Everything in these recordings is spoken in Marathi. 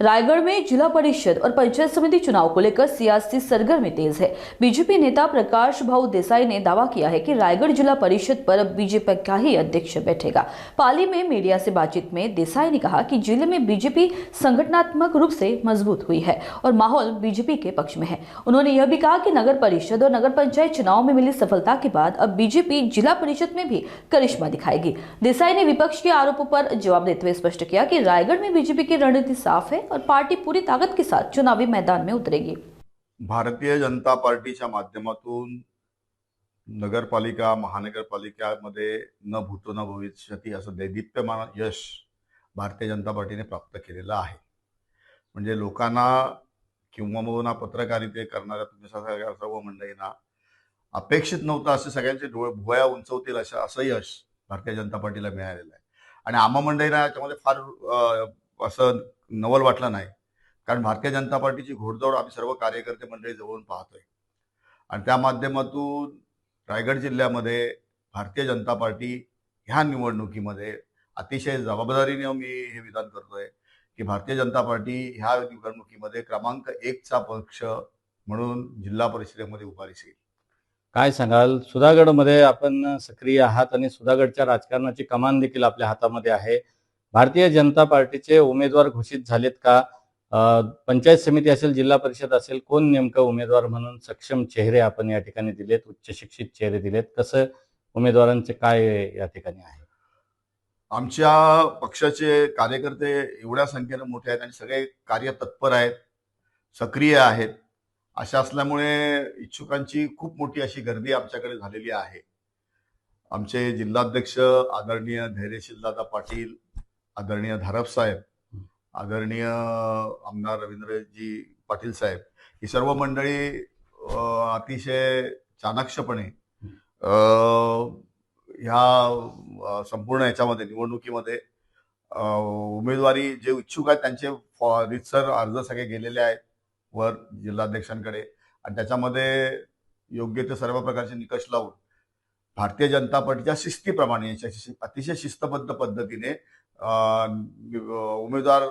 रायगढ़ में जिला परिषद और पंचायत समिति चुनाव को लेकर सियासी सरगर्मी तेज है। बीजेपी नेता प्रकाश भाऊ देसाई ने दावा किया है कि रायगढ़ जिला परिषद पर अब बीजेपी का ही अध्यक्ष बैठेगा। पाली में मीडिया से बातचीत में देसाई ने कहा कि जिले में बीजेपी संगठनात्मक रूप से मजबूत हुई है और माहौल बीजेपी के पक्ष में है। उन्होंने यह भी कहा कि नगर परिषद और नगर पंचायत चुनाव में मिली सफलता के बाद अब बीजेपी जिला परिषद में भी करिश्मा दिखाएगी। देसाई ने विपक्ष के आरोपों पर जवाब देते हुए स्पष्ट किया कि रायगढ़ में बीजेपी की रणनीति साफ है और पार्टी पूरी ताकद के साथ चुनावी मैदान में उतरेगी। भारतीय जनता पार्टीच्या माध्यमातून नगरपालिका महानगरपालिकामध्ये न भूतो न भविष्यती असं दैदिप्यमान यश भारतीय जनता पार्टीने प्राप्त केलेलं आहे। म्हणजे लोकांना किंवा पत्रकारिते करणाऱ्या तुमच्या सर्व मंडळींना अपेक्षित नव्हतं असे सगळ्यांचे भुवया उंचवतील असं यश भारतीय जनता पार्टीला मिळालेलं आहे। आणि आम्हा मंडळींना याच्यामध्ये फार असं नवल वाटलं नाही, कारण भारतीय जनता पार्टीची घोडदौड आम्ही सर्व कार्यकर्ते मंडळी जवळून पाहतोय आणि त्या माध्यमातून रायगड जिल्ह्यामध्ये भारतीय जनता पार्टी ह्या निवडणुकीमध्ये अतिशय जबाबदारीने मी हे विधान करतोय की भारतीय जनता पार्टी ह्या निवडणुकीमध्ये क्रमांक 1 चा पक्ष म्हणून जिल्हा परिषदेमध्ये उभा राहील। काय सांगाल? सुधागडमध्ये आपण सक्रिय आहात आणि सुधागडच्या राजकारणाची कमान देखील आपल्या हातामध्ये आहे। भारतीय जनता पार्टीचे उमेदवार घोषित झालेत का? पंचायत समिती असेल, जिल्हा परिषद असेल, कोण नेमकं उमेदवार म्हणून सक्षम चेहरे आपण या ठिकाणी दिलेत, उच्च शिक्षित चेहरे दिलेत, कसं उमेदवारांचे काय या ठिकाणी आहे? आमच्या पक्षाचे कार्यकर्ते एवढ्या संख्येने मोठे आहेत आणि सगळे कार्य तत्पर आहेत, सक्रिय आहेत। अशा असल्यामुळे इच्छुकांची खूप मोठी अशी गर्दी आमच्याकडे झालेली आहे। आमचे जिल्हाध्यक्ष आदरणीय धैर्यशील दादा पाटील, आदरणीय धारप साहेब, आदरणीय आमदार रवींद्रजी पाटील साहेब, ही सर्व मंडळी अतिशय चाणाक्षपणे ह्या संपूर्ण याच्यामध्ये निवडणुकीमध्ये उमेदवारी जे इच्छुक आहेत त्यांचे रितसर अर्ज सगळे गेलेले आहेत वर जिल्हाध्यक्षांकडे आणि त्याच्यामध्ये योग्य ते सर्व प्रकारचे निकष लावून भारतीय जनता पार्टीच्या शिस्तीप्रमाणे अतिशय शिस्तबद्ध पद्धतीने उमेदवार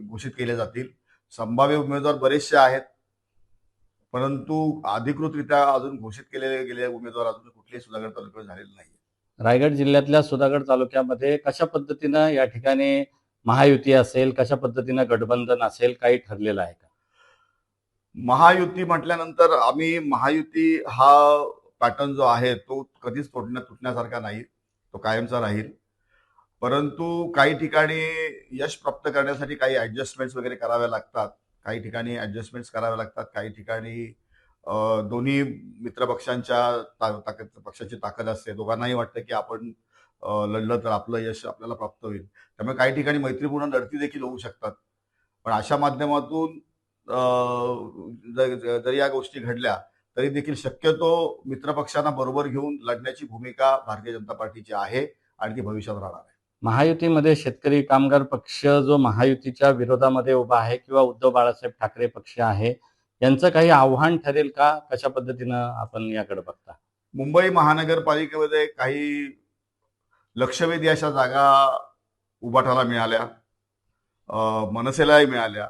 घोषित केले जातील। संभाव्य उमेदवार बरेचसे आहेत, परंतु अधिकृतरित्या अजून घोषित केलेले गेले उमेदवार अजून कुठलेही सुधागड तालुक्यात झालेले नाही। रायगड जिल्ह्यातल्या सुधागड तालुक्यामध्ये कशा पद्धतीनं या ठिकाणी महायुती असेल, कशा पद्धतीनं गठबंधन असेल, काही ठरलेलं आहे का? महायुती म्हटल्यानंतर आम्ही महायुती हा पॅटर्न जो आहे तो कधीच तुटण्यासारखा नाही, तो कायमचा राहील। परंतु काही ठिकाणी यश प्राप्त करण्यासाठी काही ऍडजस्टमेंट्स वगैरे कराव्या लागतात, काही ठिकाणी ऍडजस्टमेंट्स कराव्या लागतात, काही ठिकाणी दोन्ही मित्रपक्षांच्या पक्षाची ताकद असते, दोघांनाही वाटतं की आपण लढलं तर आपलं यश आपल्याला प्राप्त होईल, त्यामुळे काही ठिकाणी मैत्रीपूर्ण लढती देखील होऊ शकतात। पण अशा माध्यमातून जर या गोष्टी घडल्या तरी देखील शक्यतो मित्रपक्षांना बरोबर घेऊन लढण्याची भूमिका भारतीय जनता पार्टीची आहे आणि ती भविष्यात राहणार आहे। महायुतीमध्ये शेतकरी कामगार पक्ष जो महायुतीच्या विरोधामध्ये उभा आहे किंवा उद्धव बाळासाहेब ठाकरे पक्ष आहे, यांचं काही आव्हान ठरेल का? कशा पद्धतीनं आपण याकडे बघता? मुंबई महानगरपालिकेमध्ये काही लक्षवेधी अशा जागा उभाटाला मिळाल्या, मनसेलाही मिळाल्या,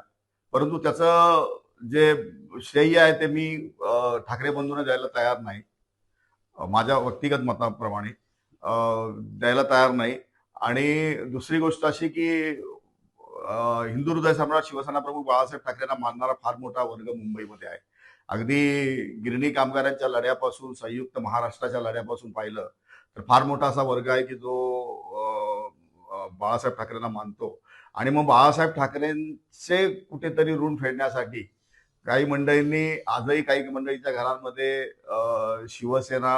परंतु त्याचं जे श्रेय आहे ते मी ठाकरे बंधूंना द्यायला तयार नाही, माझ्या व्यक्तिगत मताप्रमाणे द्यायला तयार नाही। आणि दुसरी गोष्ट अशी की हिंदू हृदय सम्राट शिवसेना प्रमुख बाळासाहेब ठाकरेंना मानणारा फार मोठा वर्ग मुंबईमध्ये आहे। अगदी गिरणी कामगारांच्या लढ्यापासून संयुक्त महाराष्ट्राच्या लढ्यापासून पाहिलं तर फार मोठा असा वर्ग आहे की जो बाळासाहेब ठाकरेंना मानतो। आणि मग बाळासाहेब ठाकरेंचे कुठेतरी ऋण फेडण्यासाठी काही मंडळींनी आजही काही मंडळींच्या घरांमध्ये शिवसेना,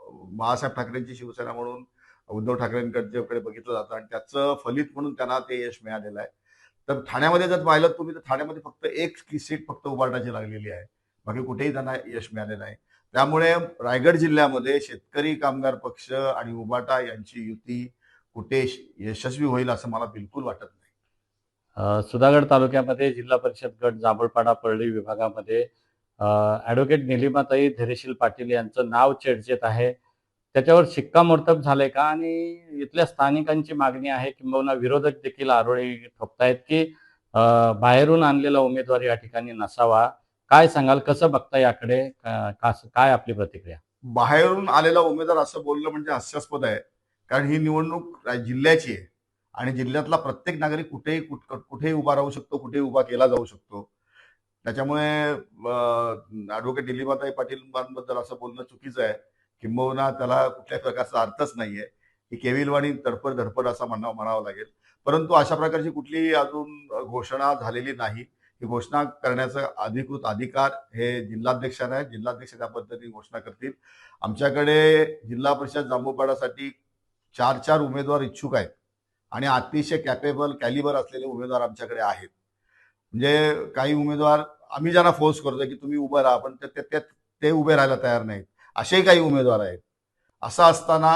बाळासाहेब ठाकरेंची शिवसेना म्हणून उद्धव ठाकरेंकडे बघितलं जातं आणि त्याचं फलित म्हणून त्यांना ते यश मिळालेलं आहे। तर ठाण्यामध्ये जर पाहिलं तुम्ही तर ठाण्यामध्ये फक्त एक सीट फक्त उभाटाची लागलेली आहे, बाकी कुठेही त्यांना यश मिळालेलं आहे। त्यामुळे रायगड जिल्ह्यामध्ये शेतकरी कामगार पक्ष आणि उभाटा यांची युती कुठे यशस्वी होईल असं मला बिलकुल वाटत नाही। सुधागड तालुक्यामध्ये जिल्हा परिषद गट जांभळपाडा परळी विभागामध्ये ॲडव्होकेट निलिमाताई धैर्यशील पाटील यांचं नाव चर्चेत आहे, त्याच्यावर शिक्कामोर्तब झालंय का? आणि इथल्या स्थानिकांची मागणी आहे, किंबहुना विरोधक देखील आरोळी ठोकतायत की बाहेरून आणलेला उमेदवार या ठिकाणी नसावा. काय सांगाल, कसं बघता याकडे? काय आपली प्रतिक्रिया? बाहेरून आलेला उमेदवार असं बोलणं म्हणजे हास्यास्पद आहे. कारण ही निवडणूक जिल्ह्याची आहे आणि जिल्ह्यातला प्रत्येक नागरिक कुठेही उभा राहू शकतो, कुठेही उभा केला जाऊ शकतो. त्याच्यामुळे ॲडव्होकेट दिलीपाताई पाटीलांबद्दल असं बोलणं चुकीचं आहे. किंबहुना त्याला कुठल्याही प्रकारचा अर्थच नाहीये. ही केविलवाणी धडपड असं म्हणावं लागेल. परंतु अशा प्रकारची कुठलीही अजून घोषणा झालेली नाही. ही घोषणा करण्याचा अधिकृत अधिकार हे जिल्हाध्यक्षांना आहे. जिल्हाध्यक्ष त्या पद्धतीने घोषणा करतील. आमच्याकडे जिल्हा परिषद जांभूळपाडासाठी 4 उमेदवार इच्छुक आहेत आणि अतिशय कॅलिबर असलेले उमेदवार आमच्याकडे आहेत. म्हणजे काही उमेदवार आम्ही ज्यांना फोर्स करतोय की तुम्ही उभं राहा, पण ते उभे राहायला तयार नाहीत. असेही काही उमेदवार आहेत. असं असताना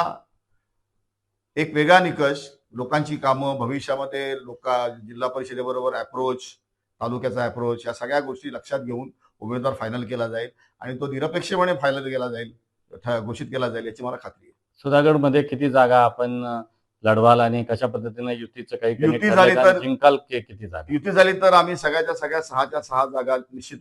एक वेगळा निकष, लोकांची कामं, भविष्यामध्ये जिल्हा परिषदेबरोबर अप्रोच, तालुक्याचा अप्रोच, या सगळ्या गोष्टी लक्षात घेऊन उमेदवार फायनल केला जाईल आणि तो निरपेक्षपणे फायनल केला जाईल, घोषित केला जाईल याची मला खात्री आहे. सुधागडमध्ये किती जागा आपण लढवाल आणि कशा पद्धतीने युतीचं काही युती झाली तर- जिंकाल किती जागा? युती झाली तर आम्ही सगळ्याच्या सगळ्या 6च्या 6 जागा निश्चित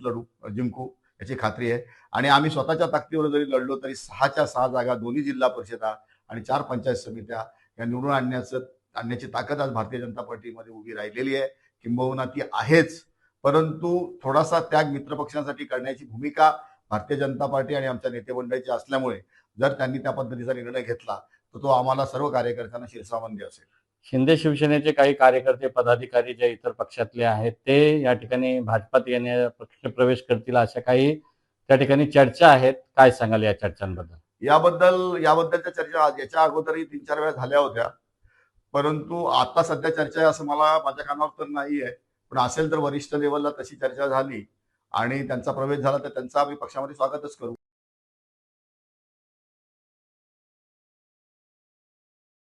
जिंकू याची खात्री आहे. आणि आम्ही स्वतःच्या ताकदीवर जरी लढलो तरी 6च्या 6 जागा दोन्ही जिल्हा परिषदा आणि 4 पंचायत समित्या या निवडून आणण्याची ताकद आज भारतीय जनता पार्टीमध्ये उभी राहिलेली आहे. किंबहुना ती आहेच. परंतु थोडासा त्याग मित्रपक्षांसाठी करण्याची भूमिका भारतीय जनता पार्टी आणि आमच्या नेते मंडळीची असल्यामुळे जर त्यांनी त्या पद्धतीचा निर्णय घेतला तर तो आम्हाला सर्व कार्यकर्त्यांना शिरसावंदी असेल. शिंदे शिवसेनेचे काही कार्यकर्ते, पदाधिकारी जे इतर पक्षातले आहेत, ते या ठिकाणी भाजपात पक्ष प्रवेश करतील अशा काही त्या ठिकाणी चर्चा आहेत. काय सांगाल या चर्चांबद्दल? याबद्दलच्या चर्चा याच्या अगोदरही 3-4 वेळा झाल्या होत्या. परंतु आता सध्या चर्चा आहे असं माझ्या कानावर तर नाही आहे. पण असेल तर वरिष्ठ लेवलला तशी चर्चा झाली आणि त्यांचा प्रवेश झाला तर त्यांचा आम्ही पक्षामध्ये स्वागतच करू.